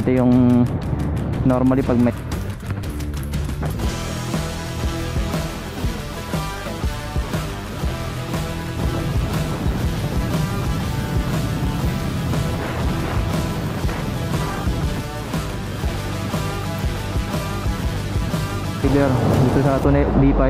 Ito yung normally pag may dito sa Tunay D5.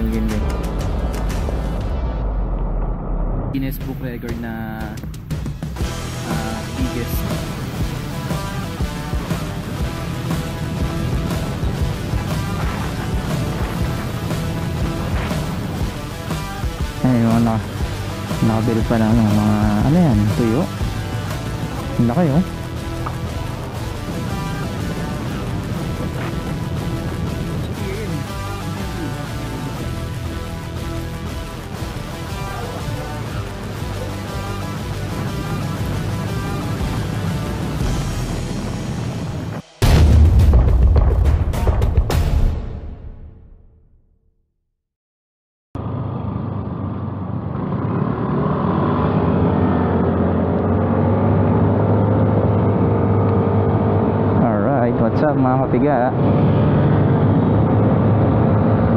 Game. Guinness Book Record na biggest. Ayun, nakabil pa ng mga ano yan, tuyo. Ang laki oh. What's up mga kapiga?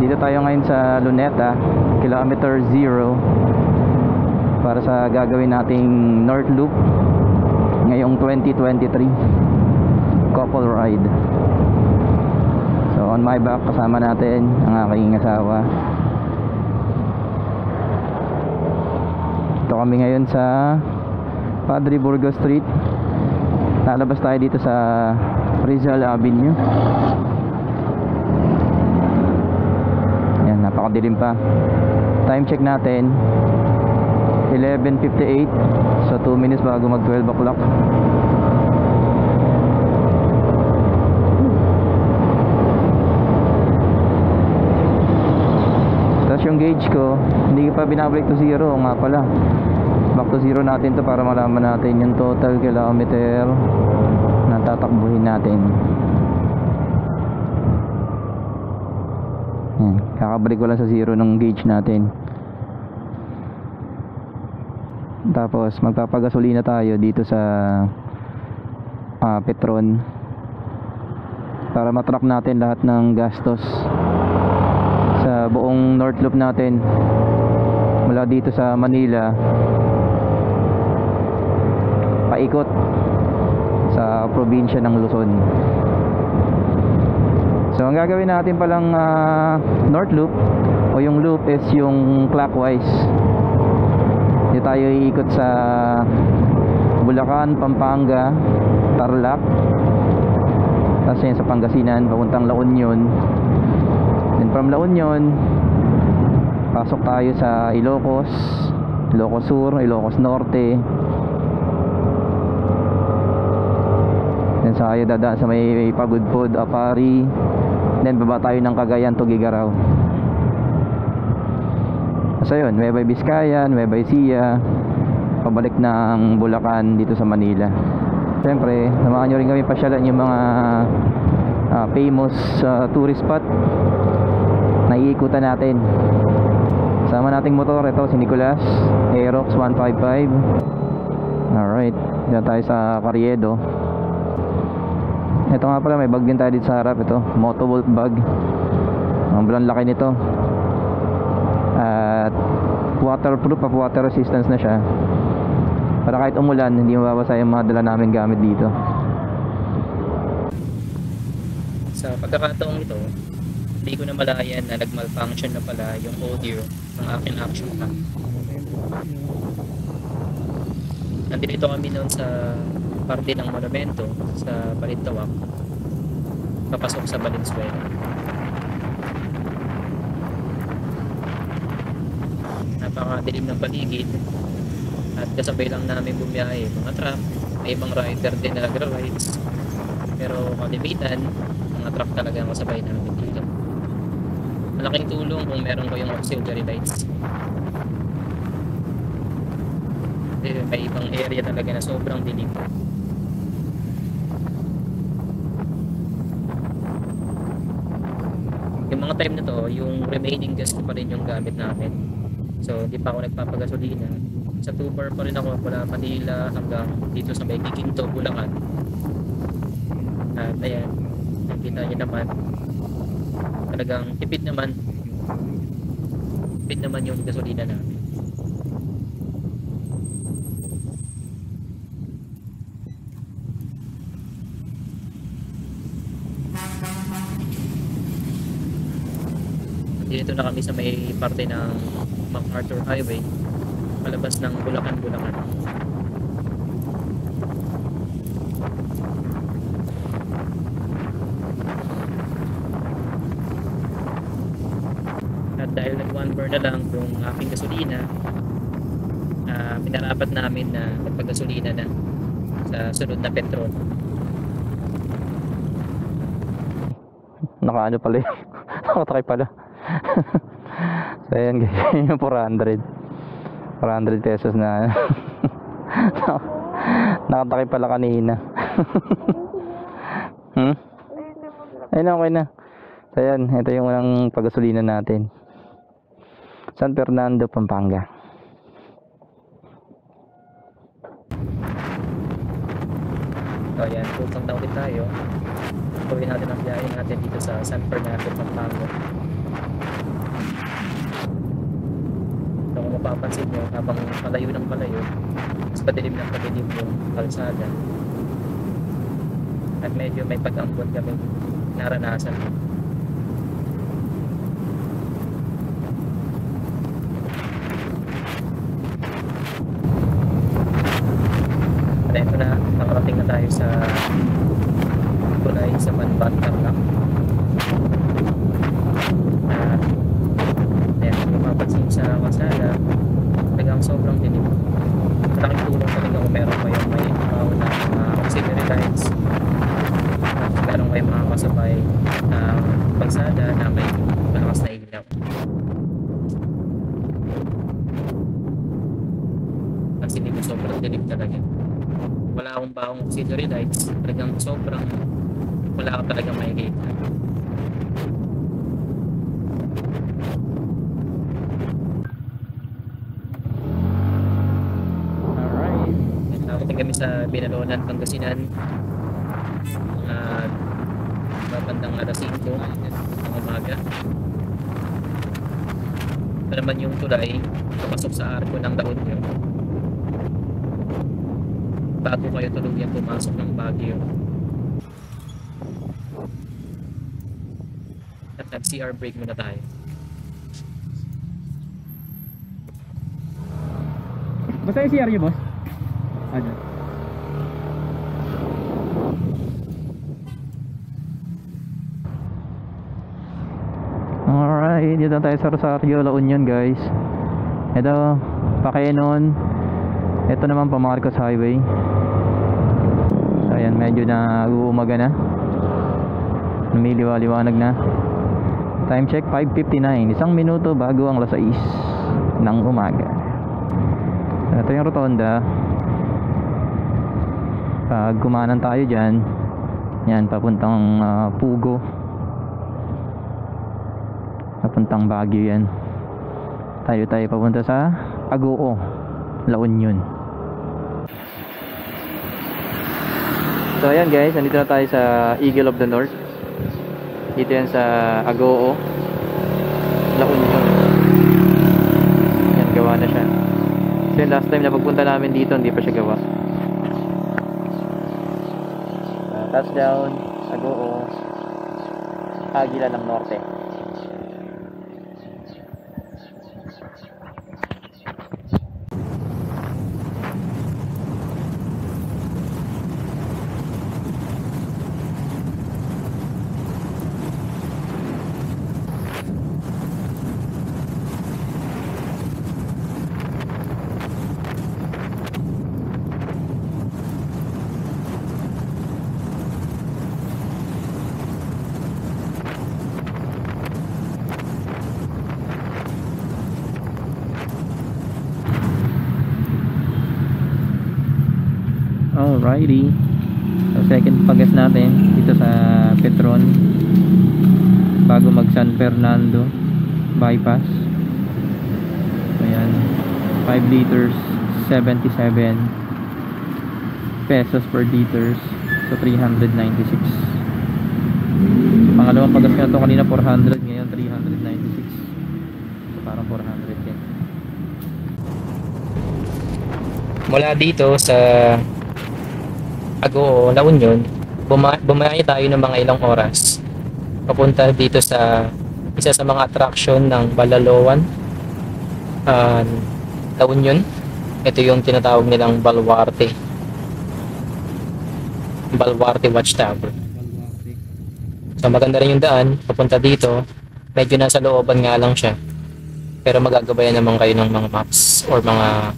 Dito tayo ngayon sa Luneta, kilometer 0, para sa gagawin nating North Loop ngayong 2023 couple ride. So on my back kasama natin ang aking asawa. Ito kami ngayon sa Padre Burgos Street. Lalabas tayo dito sa Rizal Avenue. Yan, napakadilim pa. Time check natin 11:58. So 2 minutes bago mag 12 o'clock. Tapos yung gauge ko hindi pa binabalik to zero nga pala. Back to zero natin to para malaman natin yung total kilometer na tatakbuhin natin. Yan, kakabalik ko lang sa zero ng gauge natin. Tapos magpapagasolina tayo dito sa Petron para matrack natin lahat ng gastos sa buong North Loop natin mula dito sa Manila paikot sa probinsya ng Luzon. So ang gagawin natin palang North Loop o yung loop is yung clockwise. Dito tayo iikot sa Bulacan, Pampanga, Tarlac, tapos yun sa Pangasinan papuntang La Union. Then from La Union pasok tayo sa Ilocos, Ilocos Sur, Ilocos Norte. Then sa tayo dadaan sa may Pagudpod, Apari. Then baba tayo ng Cagayan to Gigaraw. So yun, Nueva Vizcaya, Nueva Ecija, pabalik ng Bulacan dito sa Manila. Siyempre, samahan nyo rin kami pasyalan yung mga famous tourist spot na iikutan natin. Sama nating motor, ito si Nicolas Aerox 155. Alright, dito tayo sa Carriedo. Ito nga pala, may bag din tayo dito sa harap. Ito, Motovolt bag. Ang bulang laki nito. At waterproof, water resistance na siya, para kahit umulan hindi mababasa yung mga dala namin gamit dito. Sa pagkakataong ito, hindi ko na malayan na nag-malfunction na pala yung audio ng aking action cam. Nandito kami noon sa parte ng monumento sa Balintawak, papasok sa Valenzuela. Napakadilim ng paligid at kasabay lang namin bumiyahe mga truck. May ibang rider din na nagra-rides, pero kalimitan mga truck talaga ang kasabay namin dito. Malaking tulong kung meron ko yung auxiliary lights. May ibang area talaga na sobrang dilim. yung mga time na to, yung remaining gas ko pa rin yung gamit namin. So hindi pa ako nagpapagasolina. Sa 2-bar pa rin ako mula Manila hanggang dito sa may Giginto, Bulacan. At ayan, nakita niyo naman, talagang tipid naman yung gasolina namin. Dito na kami sa may parte ng MacArthur Highway, palabas ng Bulacan. At dahil nag 1 bar na lang yung aking gasolina, pinarapat namin na magpagasolina na sa sunod na Petron. Nakaano pala yun. Nakatakay pala. So ayan guys, yung 400 pesos na nakatakay pala kanina. Ayun, okay na. So ayan, ito yung unang pagasolina natin, San Fernando, Pampanga. So ayan, tutang na ulit tayo. Tuloy natin ang biyahe natin dito sa San Fernando, Pampanga. So kung mapapansin nyo, habang palayo ng palayo, mas padilim ng padilim yung kalsada. At medyo may pag-ambot kami naranasan. At ito na, nakarating na tayo sa tulay sa Banban, Tarlac. At ayan, kung mapapansin sa kalsada, talagang sobrang dilim. Malaking tulong talaga kung meron kayong may na auxiliary lights, at meron kayong mga kasabay na kalsada na may malakas na ilaw. Kasi dito sobrang dilim talaga. Wala akong baong auxiliary lights, talagang sobrang wala ka talagang makikita. Alright, nakating kami sa Binalonan, Pangasinan. Babandang alas 5 ng umaga. Ito naman yung tulay papasok sa arko ng La Union bago kayo tuluyang pumasok ng Baguio. At nag-CR break muna tayo. Basta yung CR niyo, boss? Ano? Alright, dito tayo sa Rosario, La Union guys. Ito, Pakenon. Ito naman pa Marcos Highway. So ayan, medyo na uumaga na. Lumiliwa-liwanag na. Time check 5:59, 1 minuto bago ang alas 6 ng umaga. Ito yung rotonda. Pag kumanan tayo dyan, yan, papuntang Pugo, papuntang Baguio yan. Tayo papunta sa Agoo, La Union. So ayan guys, nandito na tayo sa Eagle of the North. Dito yan sa Agoo, La Union. Yan, gawa na siya. So last time na pagpunta namin dito, hindi pa siya gawa. Touchdown, Agoo, Agila ng Norte. Alrighty, so second pagas natin dito sa Petron, bago mag San Fernando bypass. Ayan, 5 liters 77 pesos per liters, so 396. Pangalawang pagas na to, kanina 400, ngayon 396, so parang 400 din. Mula dito sa Agoo, La Union, bumayahe tayo ng mga ilang oras papunta dito sa isa sa mga attraction ng Balaloan, La Union. Ito yung tinatawag nilang Baluarte Watchtower. So maganda rin yung daan papunta dito. Medyo nasa looban nga lang siya, pero magagabayan naman kayo ng mga maps or mga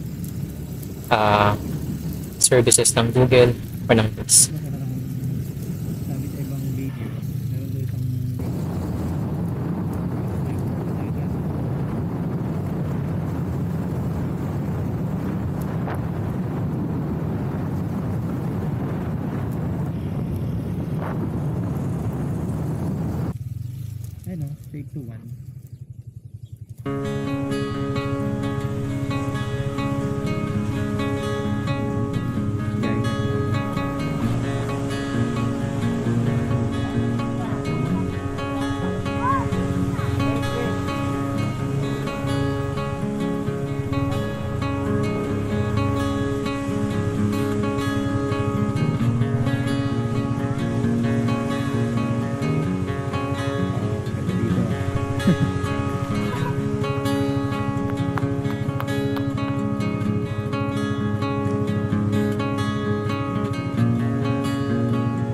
services ng Google or ng Waze. Sabi sa ibang video, meron doon isang ayun o, take to one.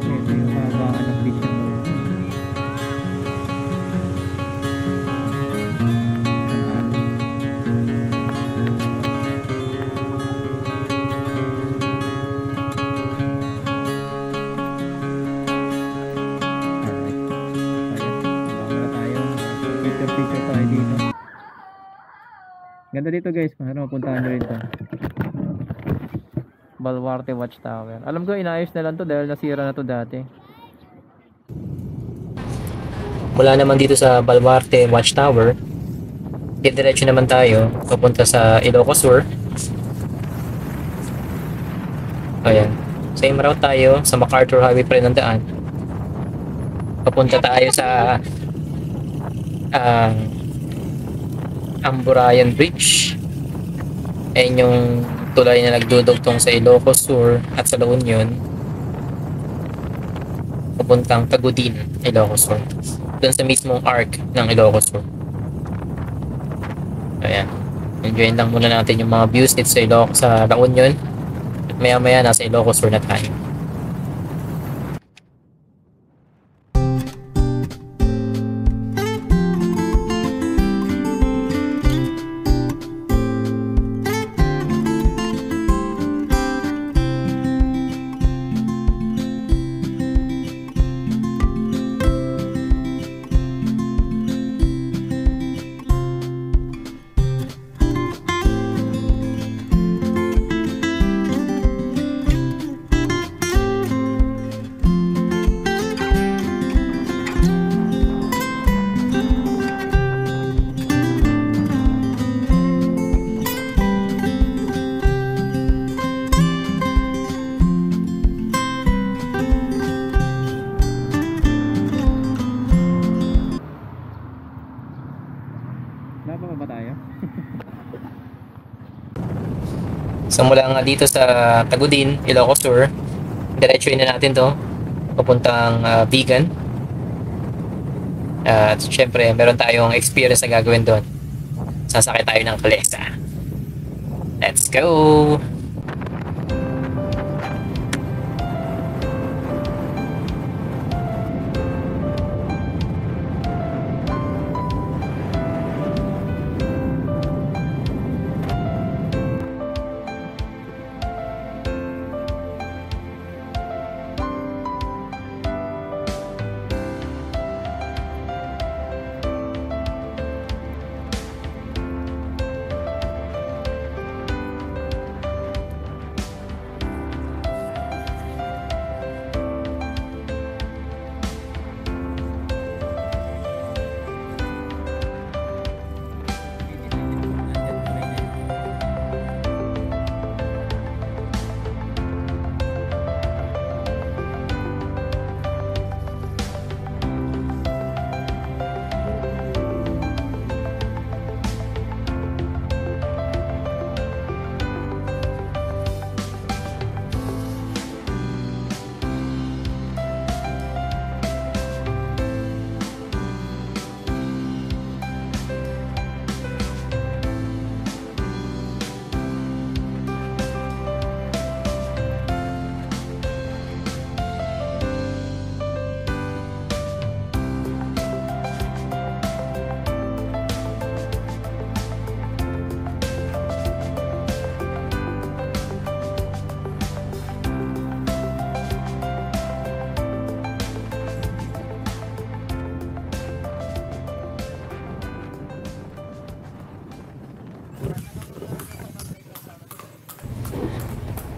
Ito yung habaan ng beach ng picture tayo dito. Ganda dito guys, ano, puntahan nyo rin to. Baluarte Watchtower. Alam ko inayos na lang to dahil nasira na to dati. Mula naman dito sa Baluarte Watchtower, diretso naman tayo papunta sa Ilocos Sur. Ayan, same route tayo sa MacArthur Highway pa rin ang daan. Papunta tayo sa Amburayan Bridge. Ayan yung tulay na nagdudugtong sa Ilocos Sur at sa La Union papuntang Tagudin, Ilocos Sur, doon sa mismong arc ng Ilocos Sur. Ayan, enjoyin lang muna natin yung mga views dito sa La Union at maya maya nasa Ilocos Sur na tayo. Napa ba tayo? So mula nga dito sa Tagudin, Ilocos Sur, diretsuin na natin to papuntang Vegan. At syempre meron tayong experience na gagawin doon. Sasakay tayo ng kalesa. Let's go!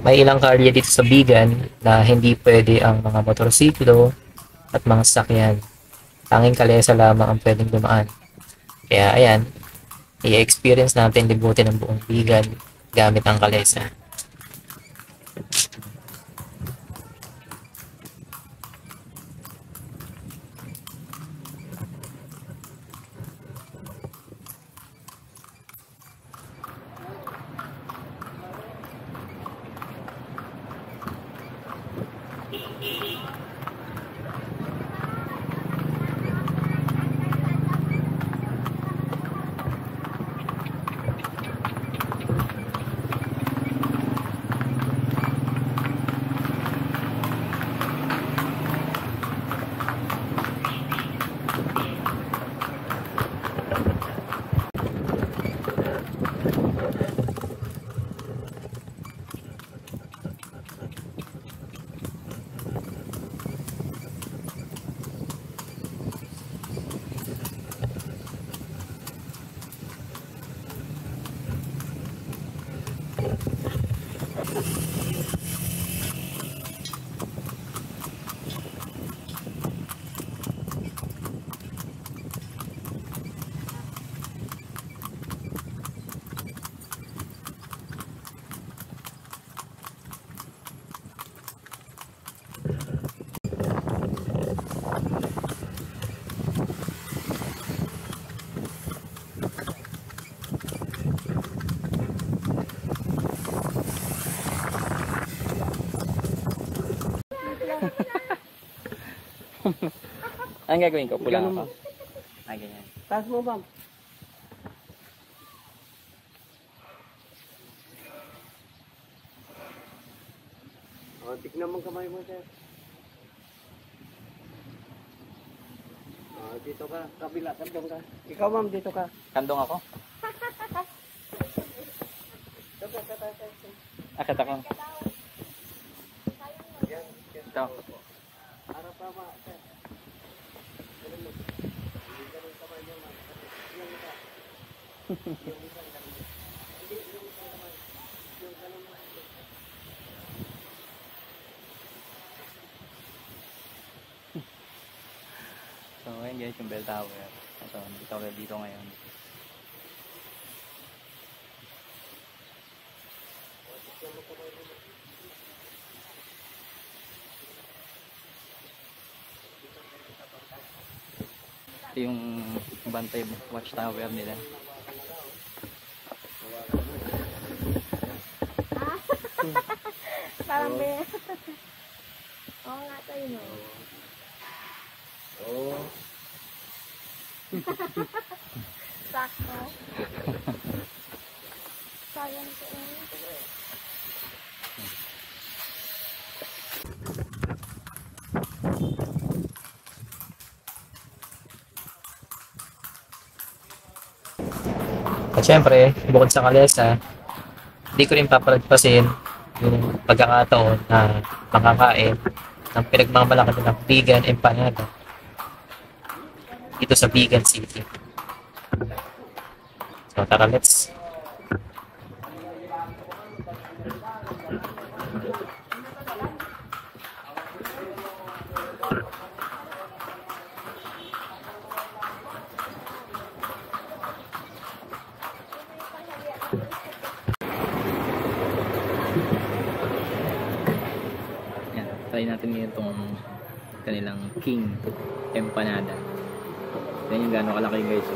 May ilang kalye dito sa Bigan na hindi pwede ang mga motorsiklo at mga sasakyan. Tanging kalesa lamang ang pwedeng dumaan. Kaya ayan, i-experience natin libutin ang buong Bigan gamit ang kalesa. Anong gagawin ko? Pula Ganun ako? mo. Ah, ganyan. Taas mo, ma'am. O, tignan mong kamay mo, sir. O, dito ka. Kabila, kandong ka. Ikaw, ma'am, dito ka. Kandong ako? Akit ako. Ito. Harap pa, ma'am, sir. So, ngayon guys, yung bell tower. So, dito ngayon. Ito yung bantay watchtower nila. Parang be. Oo nga tayo, no? Oo. Sakto. Sayang ko. At syempre, bukod sa kalesa, hindi ko rin papalagpasin yung pagkakataon na makakain ng pinagmamalaki ng Bigan Empanada dito sa Bigan City. So tara, let's. Yan, try natin ngayon itong kanilang King Empanada. Yan yung gano'ng kalaki guys. So,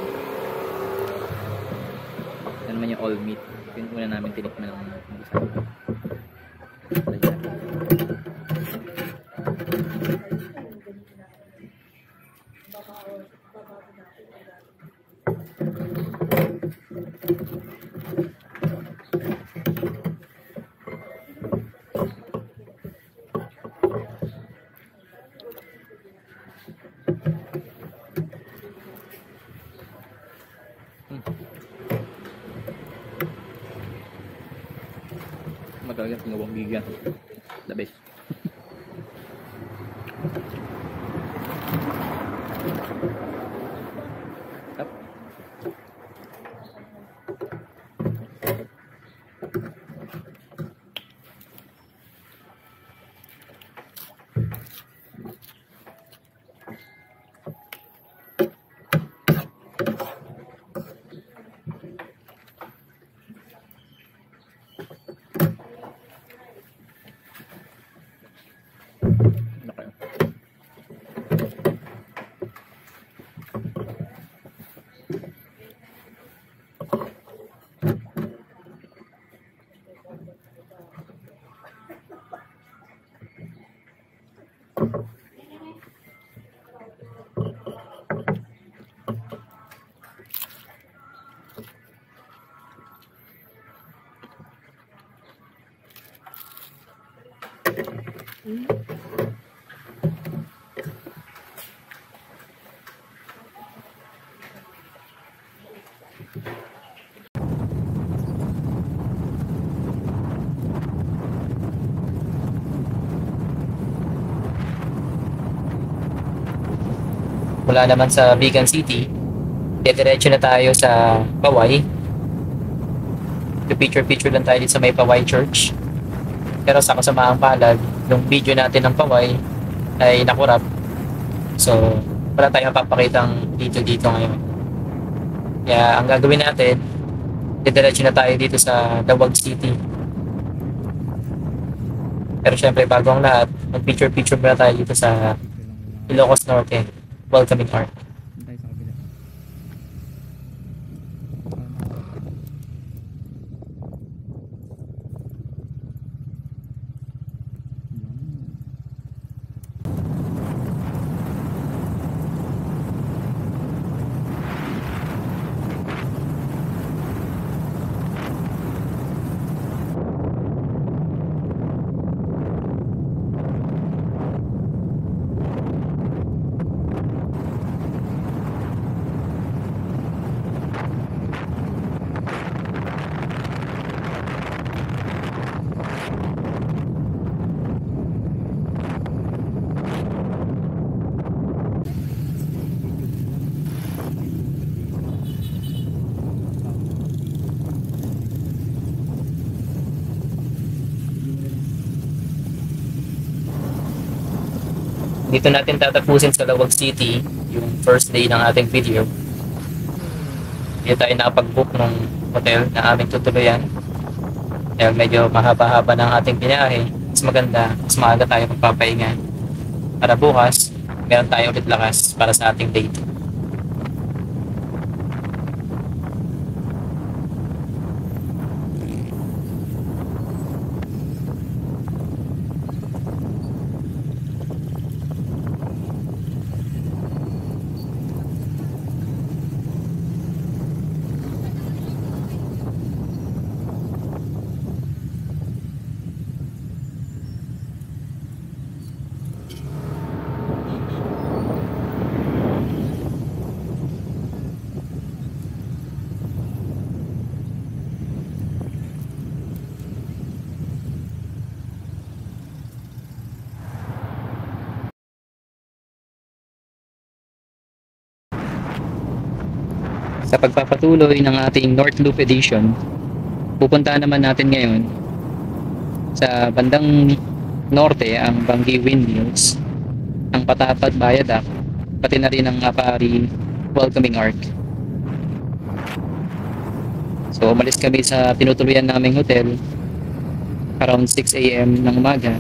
yan naman yung all meat. Yun muna namin tinikman ng isa. Talaga tinawang Bigan. The best. Up. Mula naman sa Bigan City, diretso na tayo sa Paway. Picture-picture lang tayo dito sa may Paway Church. Pero sa kasamaang palad, yung video natin ng Paway ay nakurap. So, wala tayong mapapakitang dito ngayon. Kaya ang gagawin natin, diretso na tayo dito sa Dawag City. Pero syempre, bago ang lahat, mag-picture-picture muna tayo dito sa Ilocos Norte. Welcoming Art. Tayo sa kabila. Dito natin tatapusin sa Lawag City yung first day ng ating video. Dito tayo nakapag-book ng hotel na aming tutuluyan. Dahil medyo mahaba-haba ng ating binahe, mas maganda, mas maaga tayo magpapahinga. Para bukas, meron tayo ulit lakas para sa ating date. Sa pagpapatuloy ng ating North Loop Edition, pupuntahan naman natin ngayon sa bandang norte ang Bangi Windmills, ang Patapad Viaduct, pati na rin ang Apari Welcoming Arc. So umalis kami sa tinutuluyan naming hotel around 6 AM ng umaga.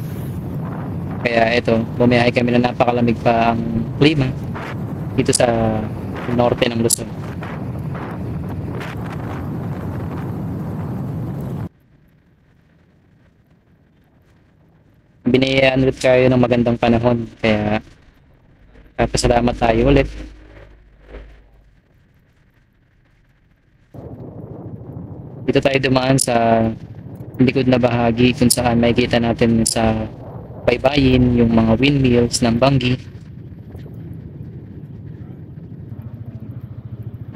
Kaya ito, bumiyahe kami na napakalamig pa ang klima dito sa norte ng Luzon. Binayaan ulit kayo ng magandang panahon, kaya pasalamat tayo ulit. Dito tayo dumaan sa likod na bahagi kung saan makikita natin sa baybayin yung mga windmills ng Bangi,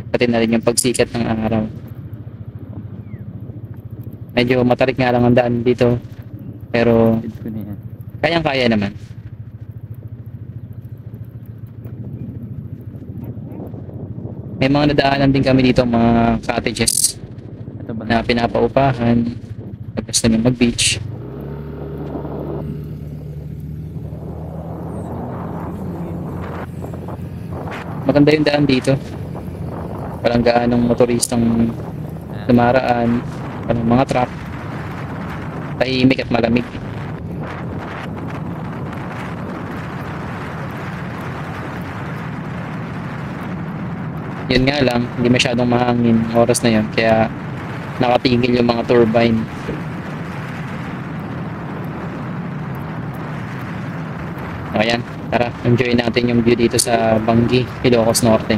pati na rin yung pagsikat ng araw. Medyo matarik nga lang ang daan dito, pero kayang-kaya naman. May mga nadaanan din kami dito, mga cottages na pinapaupahan pag gusto nyo mag-beach. Maganda yung daan dito. Walang gaanong motoristang dumaraan, walang mga truck. Tahimik at malamig. Yun nga lang, hindi masyadong mahangin oras na yun, kaya nakatigil yung mga turbine. Ayan, tara, enjoy natin yung view dito sa Bangi, Ilocos Norte.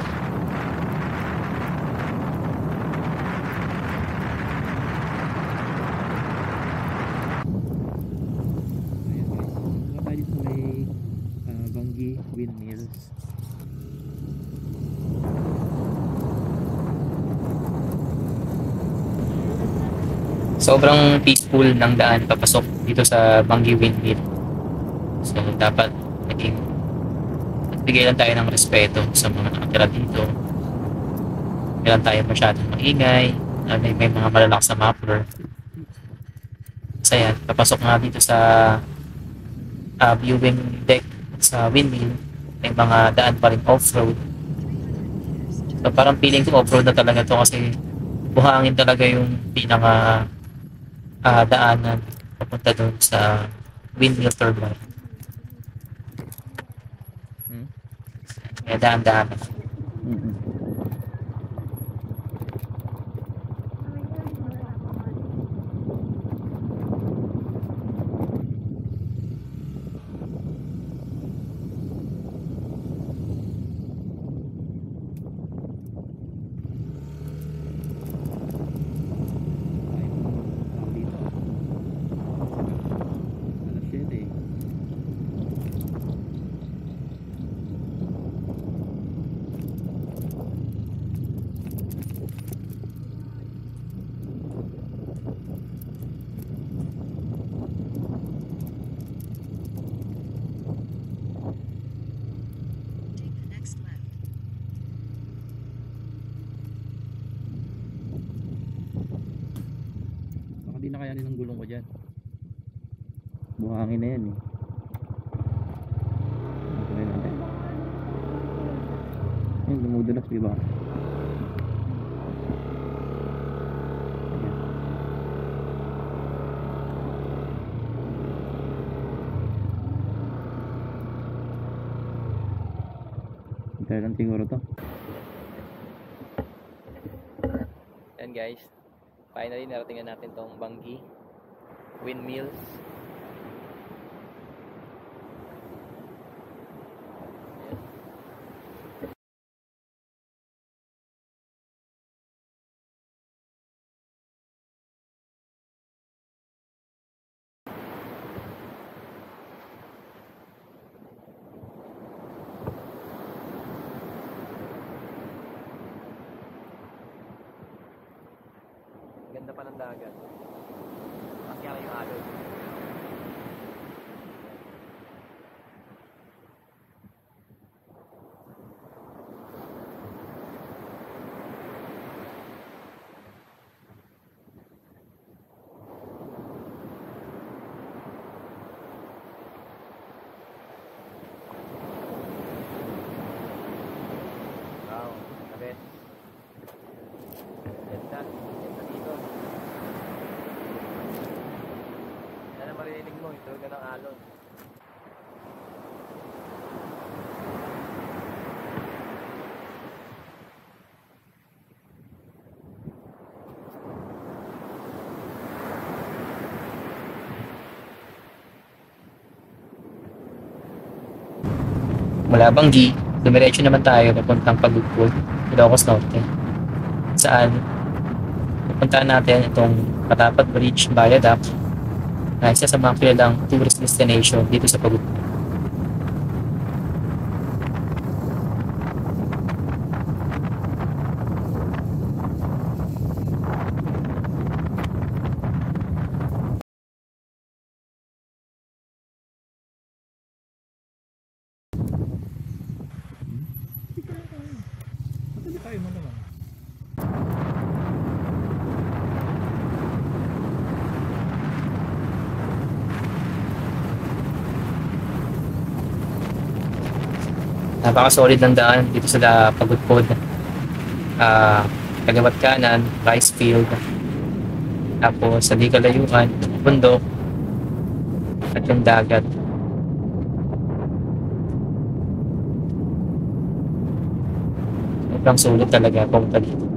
Ayan guys, sobrang peaceful ng daan papasok dito sa Bangi Windmill. So dapat naging bigay lang tayo ng respeto sa mga nakatira dito. Hindi lang tayo masyadong maingay. May mga malalakas na muffler. So yan, papasok nga dito sa viewing deck sa windmill. May mga daan pa rin off-road. So parang feeling ko off-road na talaga to kasi buhangin talaga yung pinaka daanan papunta doon sa windmill turbine. Kaya daan-daan. Baka di na kayanin ng gulong ko dyan. Buhangin na yan eh. Okay natin. Ayun, dumudulas diba? Hintay lang siguro to. Yan guys, finally naratingan natin tong Bangi Windmills. Ganda pa ng dagat. Kasi yung alon. Wow, the best. Ganda. Ganda dito. Yan ang maririnig mo, ito ka ng alon. Mula Bangi, dumiretso naman tayo papuntang Pagudpud, Ilocos Norte. Saan pupuntahan natin itong Katapat Bridge Viaduct na isa sa mga kilalang tourist destination dito sa Pagudpud. Napaka-solid ng daan dito sa Pagudpud. Kagawat kanan, rice field. Tapos sa di kalayuan, bundok at yung dagat. Sobrang sulit talaga pumunta dito.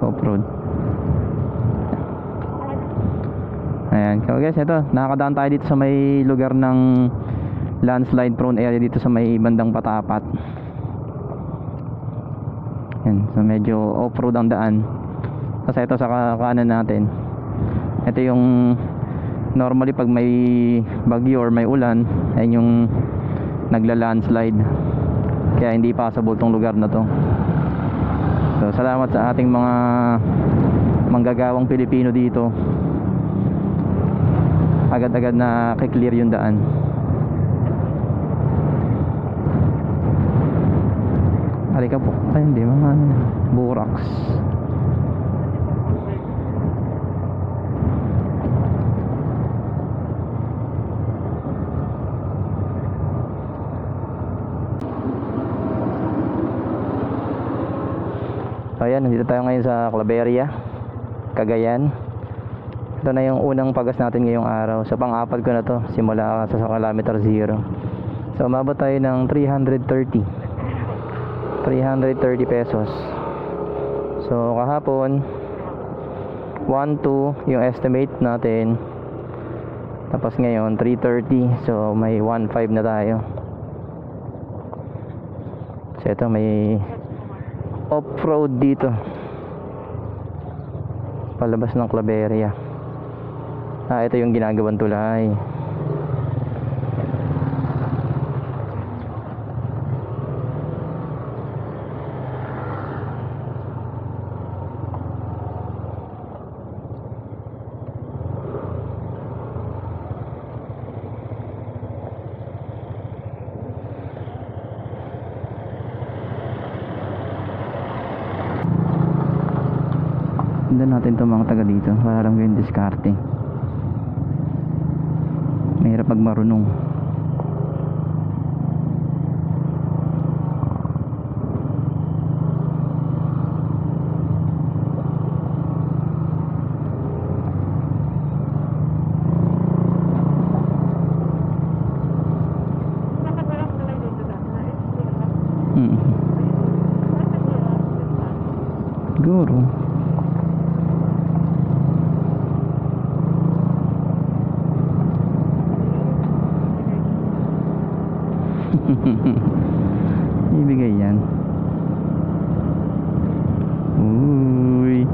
off-road. Ayan, so guys, ito, nakakadaan tayo dito sa may lugar ng landslide prone area dito sa may bandang Patapat. Ayan, so medyo off-road ang daan. Kasi ito sa kanan natin, ito yung normally pag may bagyo or may ulan, ayan yung nagla-landslide, kaya hindi passable tong lugar na to. So salamat sa ating mga manggagawang Pilipino dito, agad-agad na kiklear yung daan. Halika po. Ay hindi, mga buraks. So ayan, nandito tayo ngayon sa Claveria, Cagayan. Ito na yung unang pagas natin ngayong araw. So pang-apat ko na to simula sa kilometer 0. So umabot tayo ng 330 pesos. So kahapon 1.2 yung estimate natin, tapos ngayon 330. So may 1.5 na tayo. So ito may off-road dito palabas ng Claveria. Ito yung ginagawang tulay. Sundan natin itong mga taga dito para alam ko yung diskarte. Mahirap pag marunong. Siguro. Ibigay yan. Uy.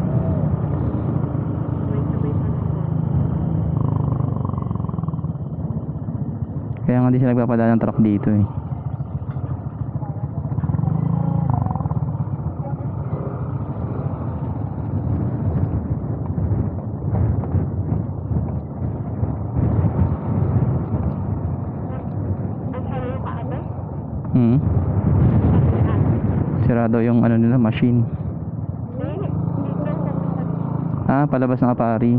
Kaya nga di sila nagpapadala ng truck dito eh. Sirado yung ano nila, machine. Palabas ng Apari.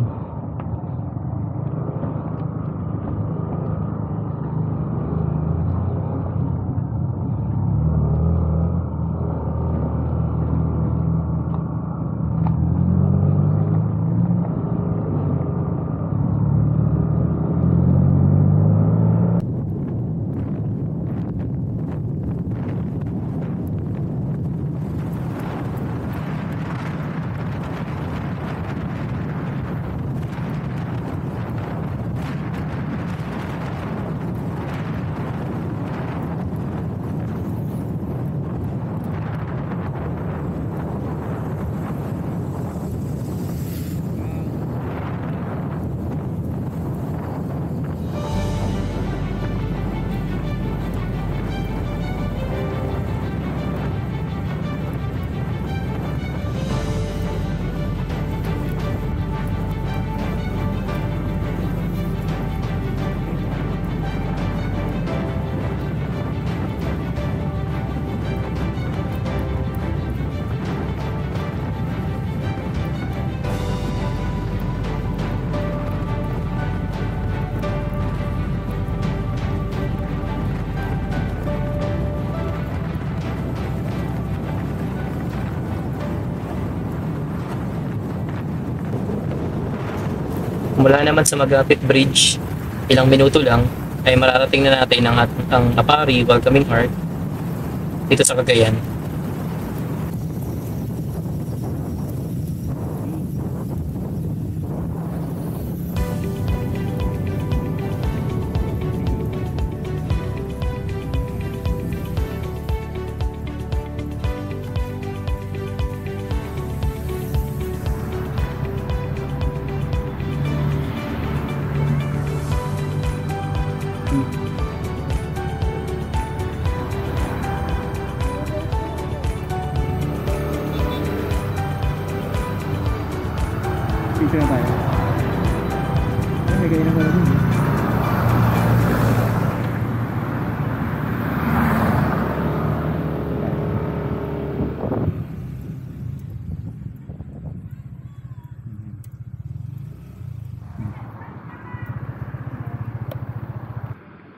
Mula naman sa Magapit Bridge, ilang minuto lang ay mararating na natin ang Apari Welcoming Heart dito sa Cagayan. Picture na tayo. Ay, may kainan pala dun.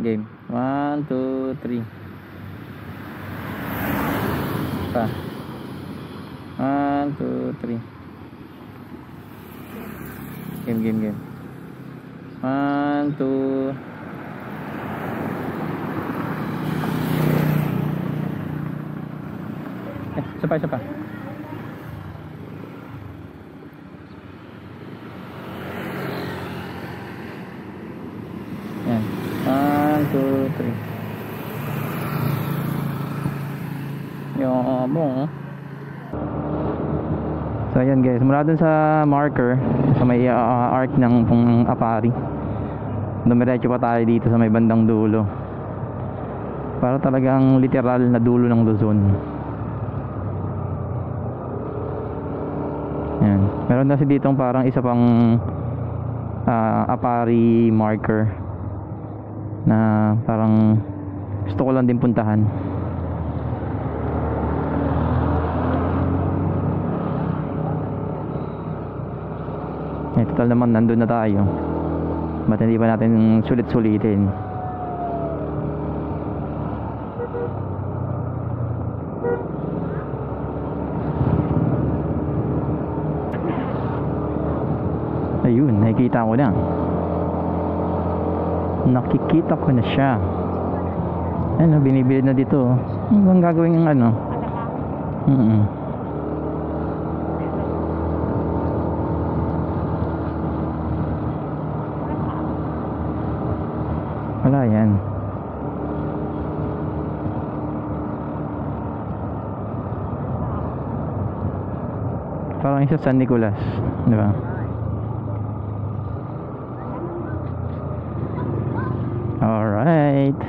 Game. 1, 2, 3. Pa. 1, 2, 3. Game. 1, 2. Isa pa. Yan. 1, 2, 3. Yung abong. So ayan guys, mula dun sa marker sa may arc ng Apari, dumiretso pa tayo dito sa may bandang dulo, para talagang literal na dulo ng Luzon. Ayan. Meron kasi ditong parang isa pang Apari marker na parang gusto ko lang din puntahan. Total naman nandun na tayo, ba't hindi pa natin sulit-sulitin? Ayun, nakikita ko na, nakikita ko na siya. Ano, binibili na dito. Ano bang gagawin ng ano? Wala yan. Parang isa San Nicolas, di ba? Alright.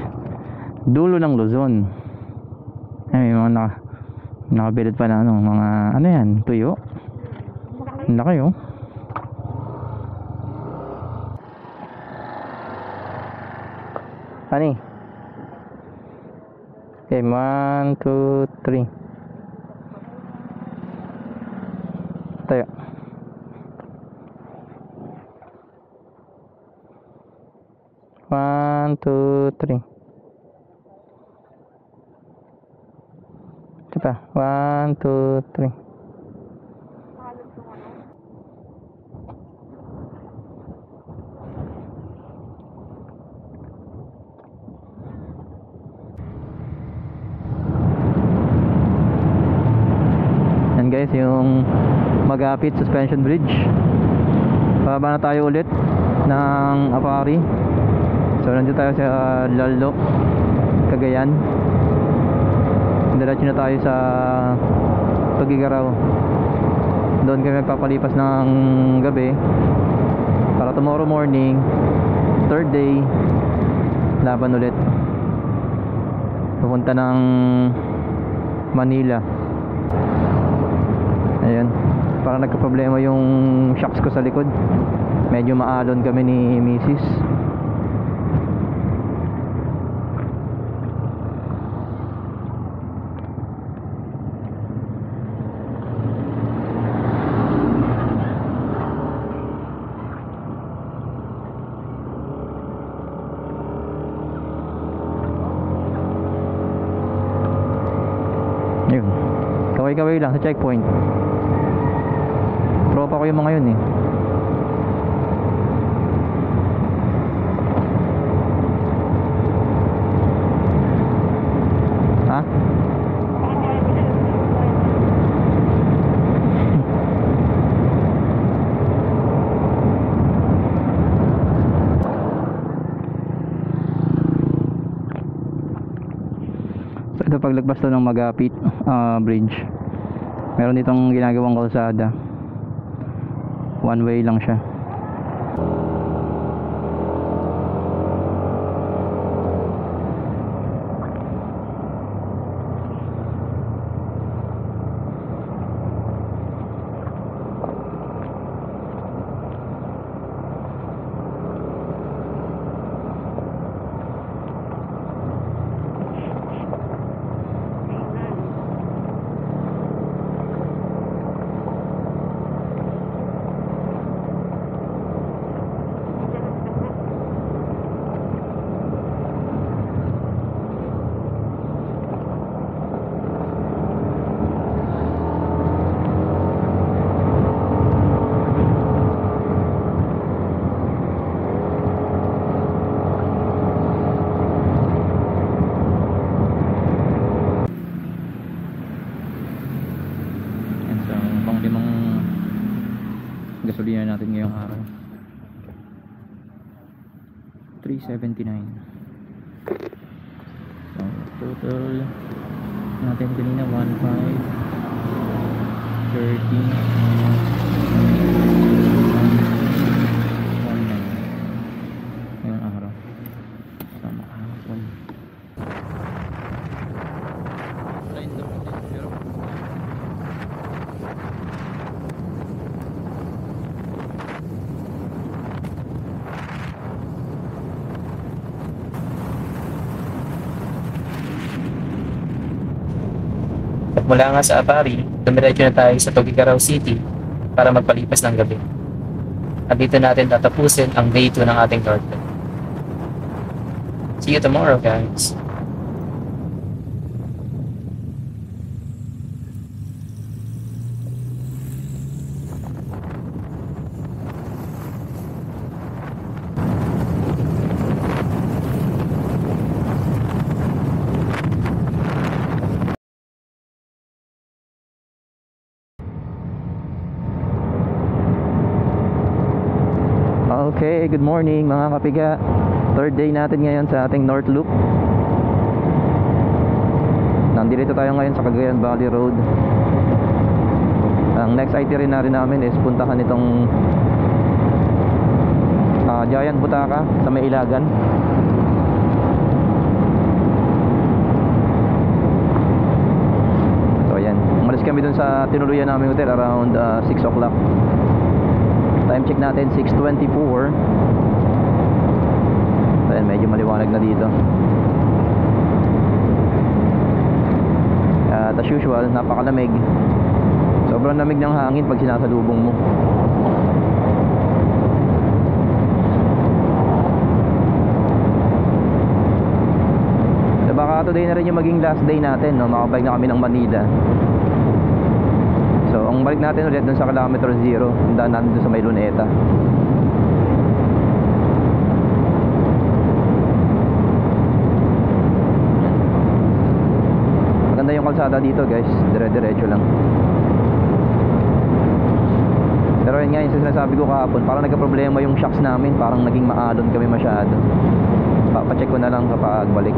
Dulo ng Luzon. Ay, may mga nakabilad pa na ano, mga ano yan, tuyo. Laki oh. Honey. Okay, 1, 2, 3. Tayo. One, two, three. Coba. 1, 2, 3. Yan guys, yung Magapit Suspension Bridge. Pababa na tayo ulit ng Apari. So nandito tayo sa Lalo, Cagayan. Diretso na tayo sa Tugigaraw. Doon kami magpapalipas ng gabi para tomorrow morning, third day, laban ulit pupunta ng Manila. Ayan, parang nagka-problema yung shocks ko sa likod. Medyo maalon kami ni Mrs. Ayun, kaway-kaway lang sa checkpoint. Tropa ko yung mga yun eh. Ha? So ito, paglagpas to ng Magapit Bridge, meron ditong ginagawang kalsada. One way lang siya. gasolina natin ngayong araw. 379. So, total natin kanina 1,530 ngayong araw. Sama kahapon. Mula nga sa Apari, dumiretso na tayo sa Tuguegarao City para magpalipas ng gabi. At dito natin tatapusin ang day 2 ng ating tour. See you tomorrow, guys. Okay, good morning mga kapiga. Third day natin ngayon sa ating North Loop. Nandito tayo ngayon sa Cagayan Valley Road. Ang next itinerary namin is puntahan itong Giant Butaka sa May Ilagan. So ayan, umalis kami dun sa tinuluyan namin hotel around 6 o'clock. Time check natin 6:24. Ayan, medyo maliwanag na dito. At as usual, napakalamig. Sobrang lamig ng hangin pag sinasalubong mo. So baka today na rin yung maging last day natin, no? Makabalik na kami ng Manila. So, ang balik natin ulit dun sa kilometer 0. Tandaan natin dun sa may Luneta. Maganda yung kalsada dito, guys. Dire-diretso lang. Pero yun nga, yung sinasabi ko kahapon, parang nagka-problema yung shocks namin. Parang naging maalon kami masyado. Papacheck ko na lang kapag balik.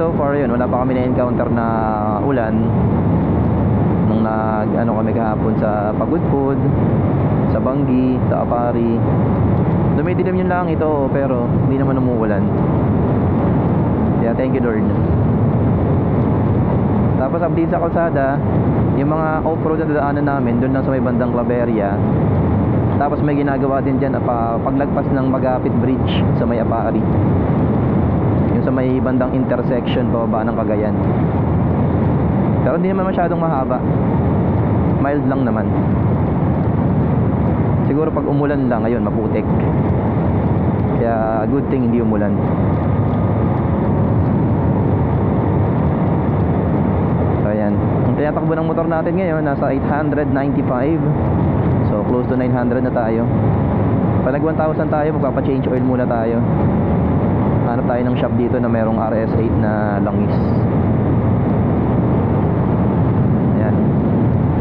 So far yun, wala pa kami na-encounter na ulan nung kami kahapon sa Pagudpud, sa Bangi, sa Apari. Dumidilim yun lang ito, pero hindi naman umuulan. Kaya thank you Lord. Tapos update sa kalsada, yung mga off-road na dadaanan namin doon lang sa may bandang Claveria. Tapos may ginagawa din dyan paglagpas ng Magapit Bridge sa may Apari, sa may bandang intersection pababa ng Cagayan. Pero hindi naman masyadong mahaba, mild lang naman. Siguro pag umulan lang ngayon maputik, kaya good thing hindi umulan. So ayan, ang tinatakbo ng motor natin ngayon nasa 895. So close to 900 na tayo. Pag nag 1,000 tayo, magpapa-change oil muna tayo. Hanap tayo ng shop dito na merong RS8 na langis. Ayan,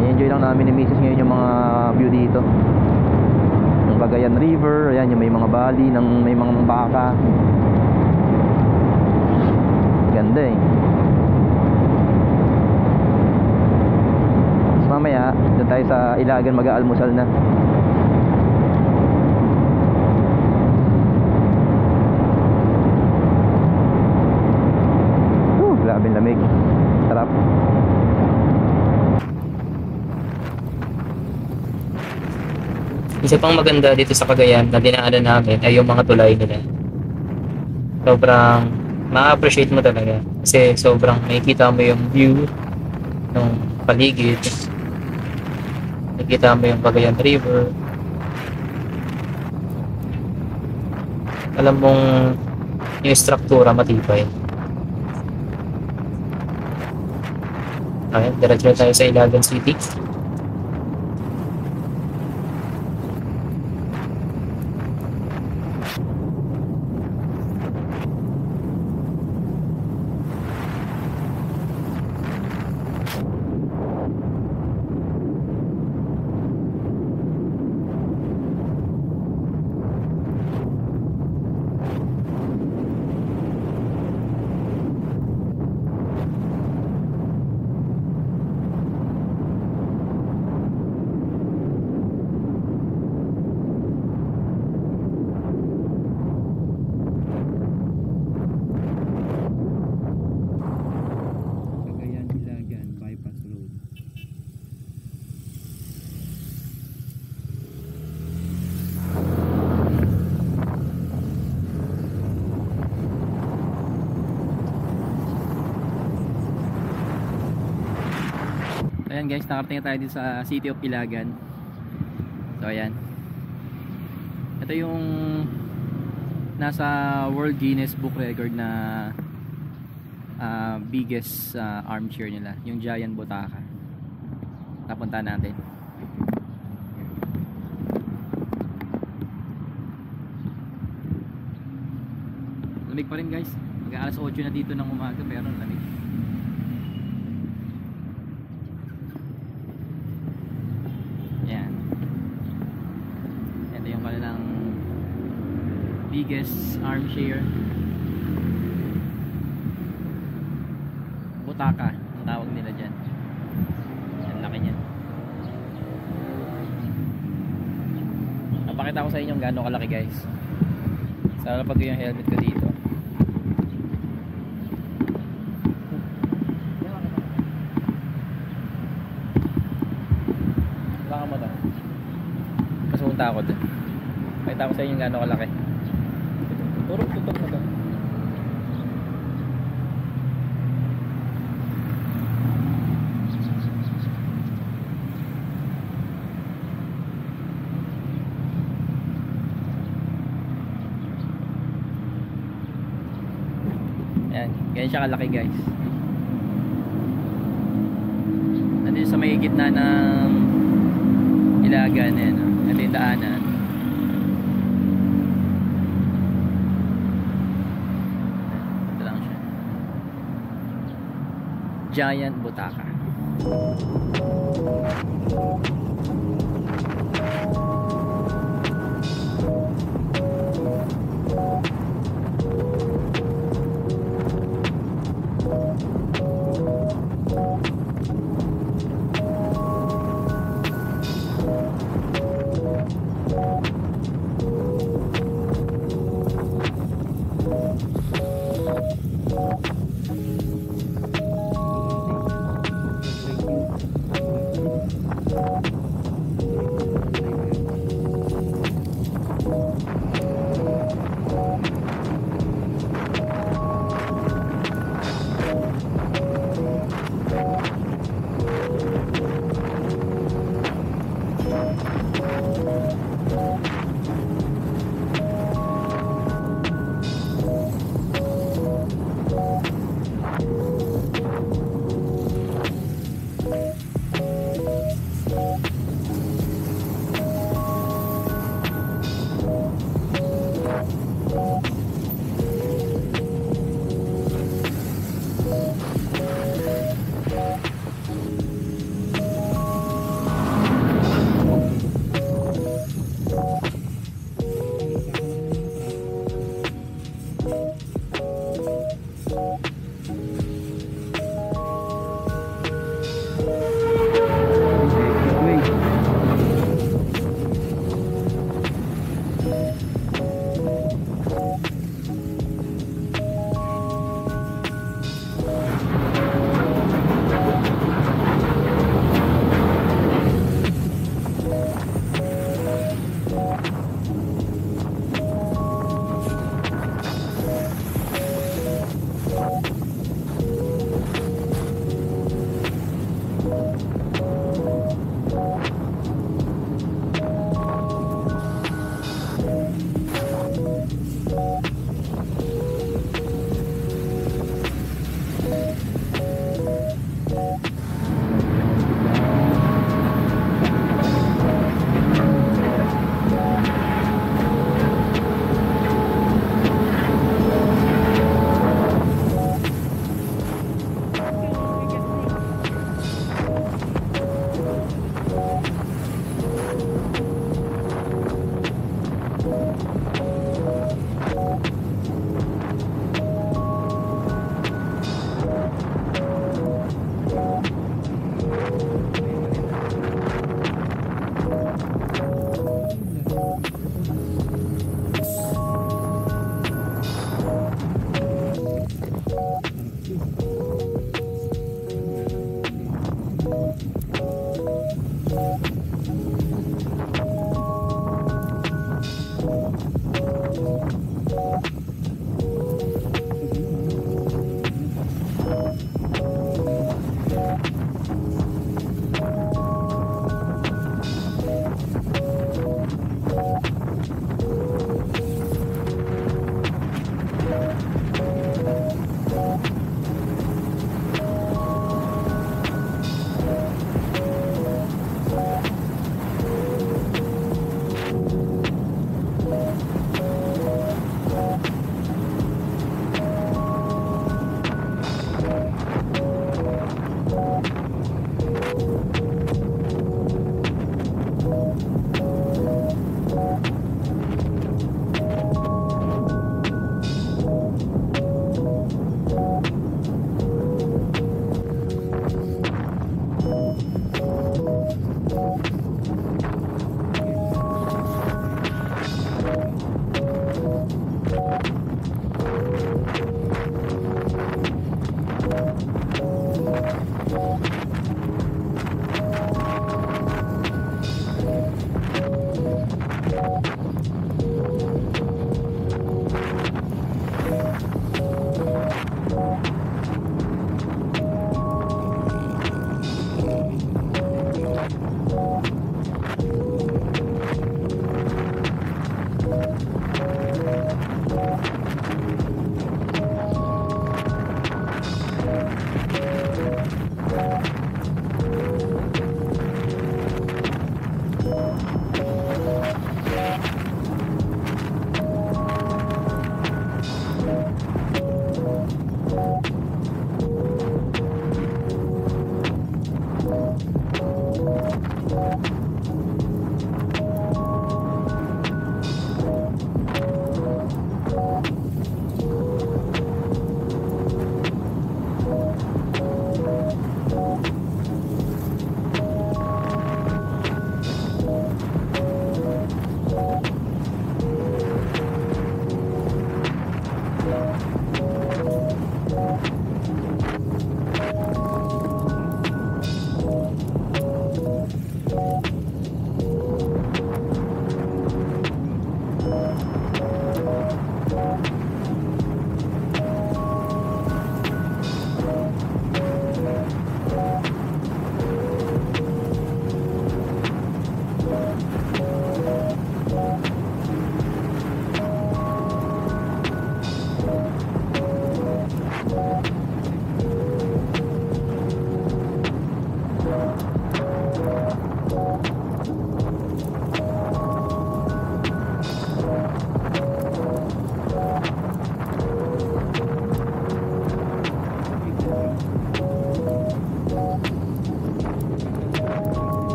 i-enjoy lang namin ni Mrs. ngayon yung mga view dito ng Cagayan River. Ayan, yung may mga bali may mga baka. Ganda eh. Tapos mamaya doon tayo sa Ilagan mag-aalmusal na. Grabing lamig. Sarap. Isa pang maganda dito sa Cagayan na dinaanan namin ay yung mga tulay nila. Sobrang ma-appreciate mo talaga kasi sobrang makikita mo yung view ng paligid. Nakikita mo yung Cagayan River. Alam mong yung struktura matibay. Ayan, diretso na tayo sa Ilagan City. Ayan guys, nakarating na tayo dito sa City of Ilagan. So ayan, ito yung nasa World Guinness Book Record na biggest armchair nila, yung Giant Butaka. Napunta natin. Lamig pa rin guys, mag-alas 8 na dito ng umaga pero lamig. Yan, ito yung kanilang biggest armchair, butaka ang tawag nila dyan. Ang laki niyan. Napakita ko sa inyo kung gaano kalaki guys. Sana pag yung helmet ko dito. Baka mo to. Kasunta ako dun. Pakita ko sa inyo gaano kalaki. Turok tutok mo to. Ayan, ganyan siya kalaki guys. Nandito sa may gitna ng Ilagan. Ayan, ito yung daanan. Ito lang siya. Giant Butaka.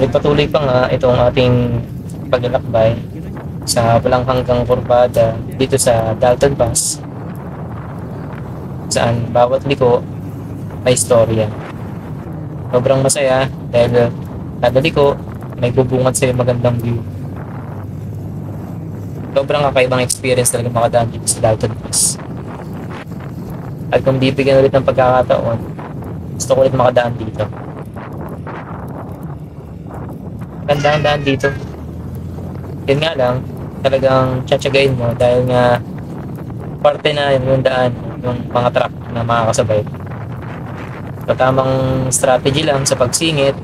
Patuloy pa nga itong ating paglalakbay sa walang hanggang kurbada dito sa Dalton Pass, saan bawat liko may istorya. Sobrang masaya dahil kada liko may bubungad sa'yo magandang view. Sobrang kakaibang experience talaga makadaan dito sa Dalton Pass. At kung bibigyan ulit ng pagkakataon, gusto ko ulit makadaan dito. Ganda ang daan dito. Yun nga lang, talagang tsatsagain mo dahil nga parte na yung daan, yung mga truck na makakasabay. So, tamang strategy lang sa pagsingit,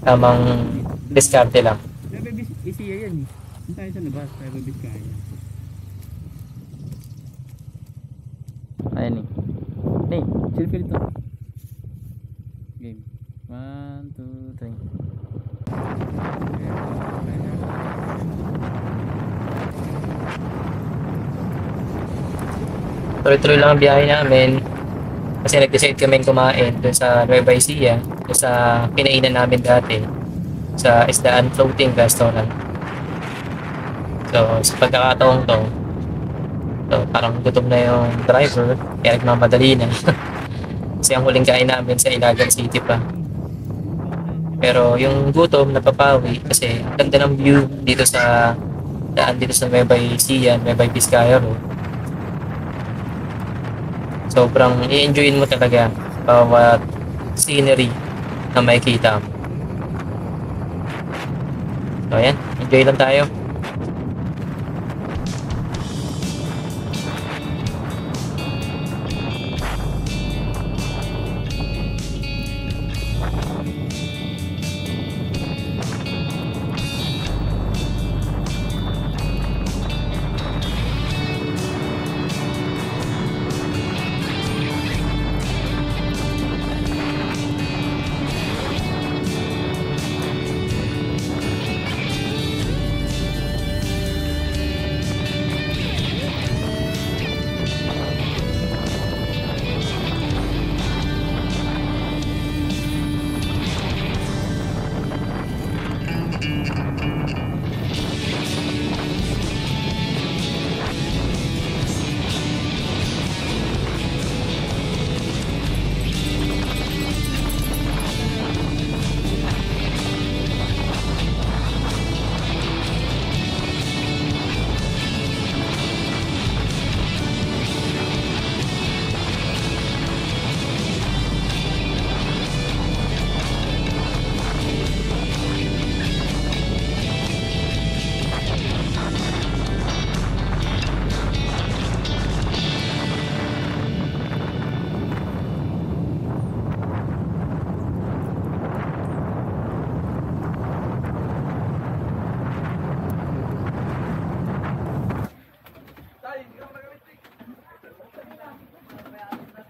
tamang diskarte lang. Isiya yan eh. Saan tayo sa labas? Tayo ba Biskaya? Ayan eh. Hey, Selfie dito. game. 1, 2, 3. Tuloy-tuloy lang ang biyahe namin kasi nag-decide kami kumain doon sa Nueva Ecija, doon sa kinainan namin dati sa Isdaan Floating Restaurant. So sa pagkakataong to, parang gutom na yung driver kaya nagmamadali na kasi ang huling kain namin sa Ilagan City pa. Pero yung gutom napapawi kasi ganda ng view dito sa daan dito sa Nueva Ecija, Nueva Vizcaya Road. Sobrang i-enjoyin mo talaga bawat scenery na makikita mo. So ayan, enjoy lang tayo.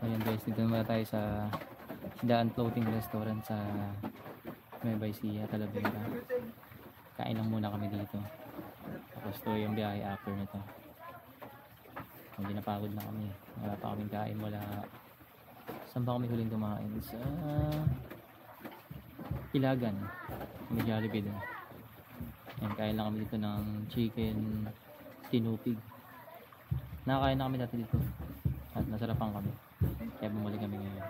Ayan guys, dito naman tayo sa Isdaan Floating Restaurant sa Nueva Ecija, Talavera. Kain lang muna kami dito. Tapos to yung biyahe after nito. Hindi napagod na kami. Wala pa kaming kain, wala. Saan ba kami huling kumain? Sa Ilagan. May Jollibee doon. Ayan, kain lang kami dito ng chicken tinupig. Nakakain na kami dati dito. At nasarapan kami. Kaya bumalik kami ngayon.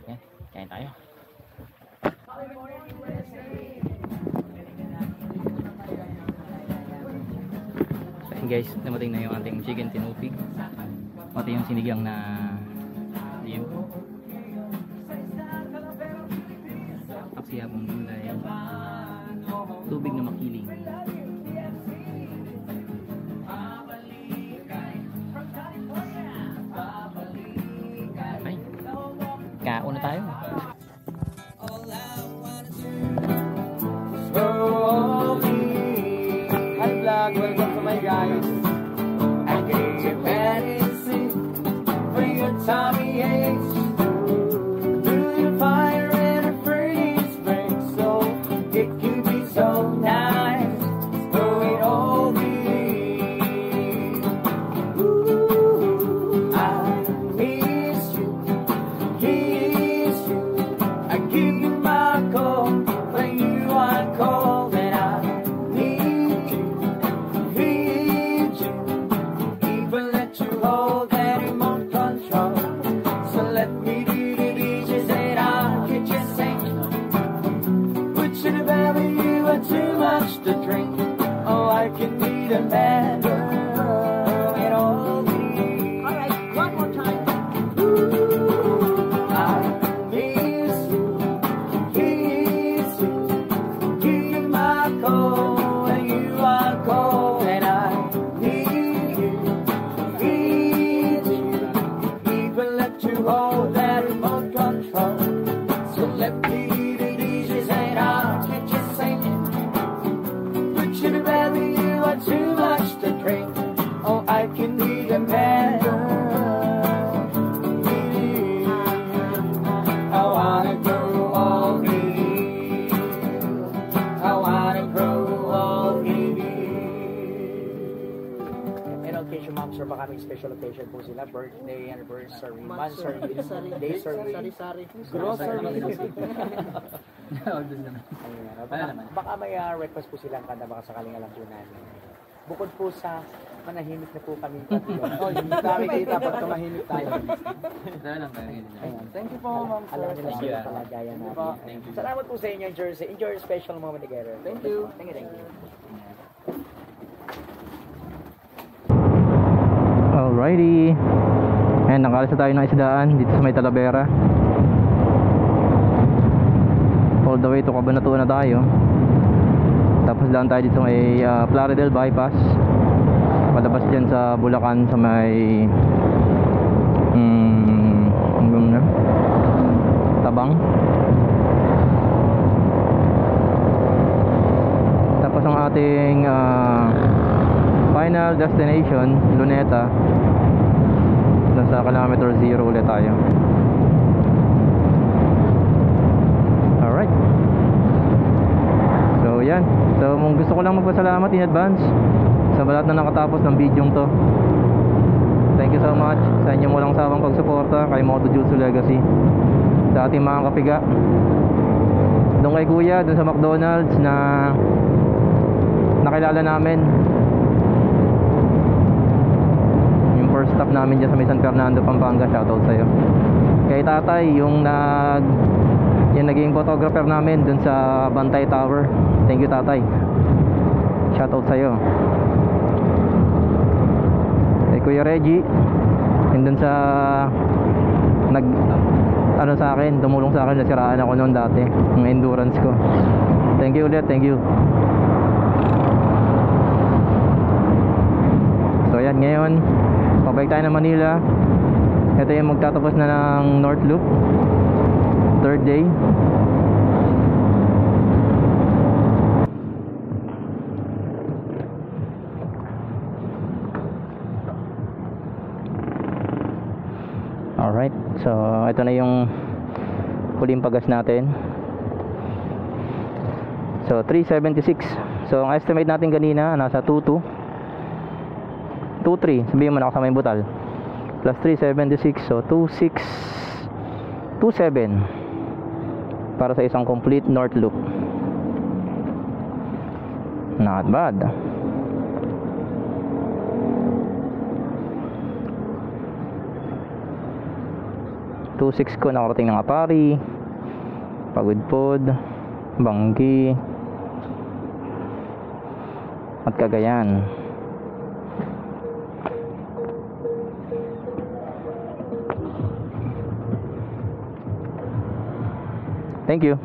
Okay, kain tayo. So guys, namating na yung ating chicken tinupig. Pati yung sinigang na liempo. Aksiyabong gulay. Tubig na makiling. Kauna tayo. Hi vlog, welcome to my guys. I gave you medicine for your tummy aches. Through the fire and a freeze break, so it can be so nice. cold and you are cold and I need you, even let you hold that remote control. So let me easy and I'll get you singing. But you baby, you are too much to drink. Oh, I can be the man. I wanna grow all in. I wanna grow all in. And occasion, ma'am, sir, baka may special occasion po sila, birthday, anniversary, monthsary, daysary, sari-sari, grocery. Ayan. Baka may request po silang kanta, baka sakaling alam po namin. Bukod po sa manahimik na po kami tatlo. Oh, hindi kami kita pag tumahimik tayo. Ayan. Thank you po, ma'am, sir. Alam nila sila palagayan natin. Salamat po sa inyo, Jersey. Enjoy your special moment together. Thank you. Thank you. Alrighty. Ayan, nakalis na tayo ng isdaan dito sa may Talavera. All the way to Cabanatuan na tayo. Tapos daan tayo dito sa may Plaridel Bypass. Palabas dyan sa Bulacan sa may Tabang. Tapos ang ating final destination, Luneta. Doon sa kilometer 0 ulit tayo. Alright. So yan. So gusto ko lang magpasalamat in advance sa lahat na nakatapos ng video to. Thank you so much sa inyong walang sawang pagsuporta kay Moto Jutsu Legacy, sa ating mga kapiga, doon kay Kuya, doon sa McDonald's na nakilala namin, yung first stop namin dyan sa may San Fernando, Pampanga. Shoutout sa'yo. Kay Tatay, yung naging photographer namin doon sa Bantay Tower. Thank you, Tatay. Shoutout sa'yo. Kay Kuya Reggie, yun dun sa tumulong sa akin, nasiraan ako noon dati, yung endurance ko. Thank you ulit, thank you. So yan, ngayon pabalik tayo ng Manila. Ito yung magtatapos na ng North Loop, third day. Alright, so ito na yung huling pagas natin. So 376. So ang estimate natin kanina nasa 22 23, sabihin mo na kasama yung butal, plus 376, so 2627 para sa isang complete North Loop. Not bad. Six ko nakarating ng Apari, Pagudpod, Banggi at Cagayan. Thank you.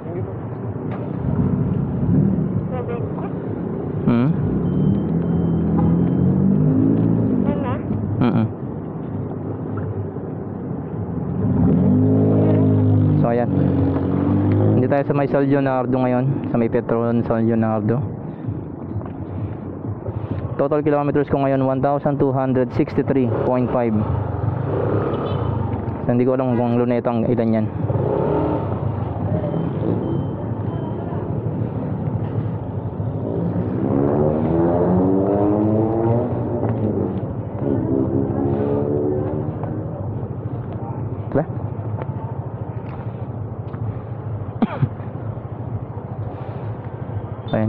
So ayan, hindi tayo sa may San Leonardo ngayon, sa may Petron San Leonardo. Total kilometers ko ngayon 1,263.5. So hindi ko alam kung Luneta ang ilan yan.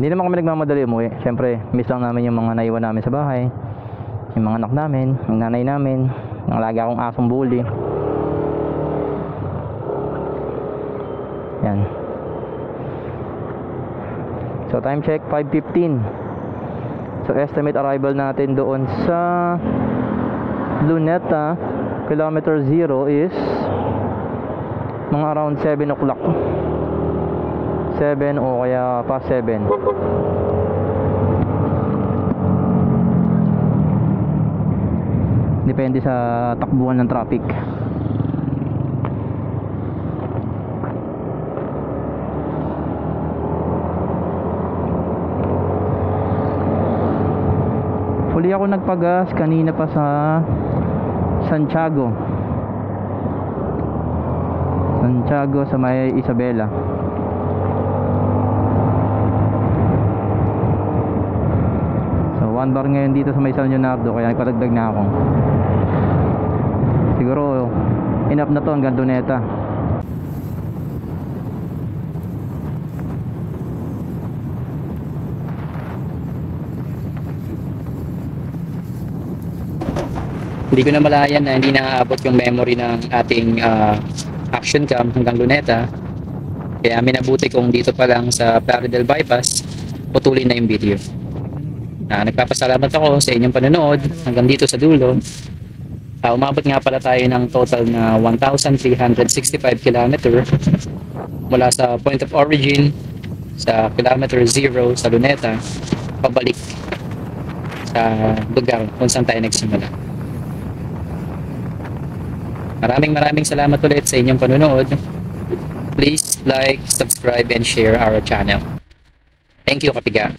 Hindi naman kami nagmamadali umuwi. Siyempre, miss lang namin yung mga naiwan namin sa bahay, yung mga anak namin, yung nanay namin, yung lagi akong asong bully. Yan. So time check 5:15. So estimate arrival natin doon sa Luneta kilometer 0 is mga around 7 o'clock, 7 o kaya past 7. depende sa takbuhan ng traffic. Huli ako nagpagas kanina pa sa Santiago sa may Isabela. So 1 bar ngayon dito sa may San Leonardo, kaya nagpadagdag na ako. Siguro enough na to hanggang Doneta. Hindi ko na malayan na hindi naaabot yung memory ng ating action cam hanggang Luneta. Kaya minabuti kong dito pa lang sa Plaridel Bypass, putulin na yung video. Nagpapasalamat ako sa inyong panonood hanggang dito sa dulo. Umabot nga pala tayo ng total na 1,365 km mula sa point of origin sa kilometer 0 sa Luneta, pabalik sa lugar kung saan tayo nagsimula. Maraming salamat ulit sa inyong panonood. Please like, subscribe, and share our channel. Thank you, Kapiga.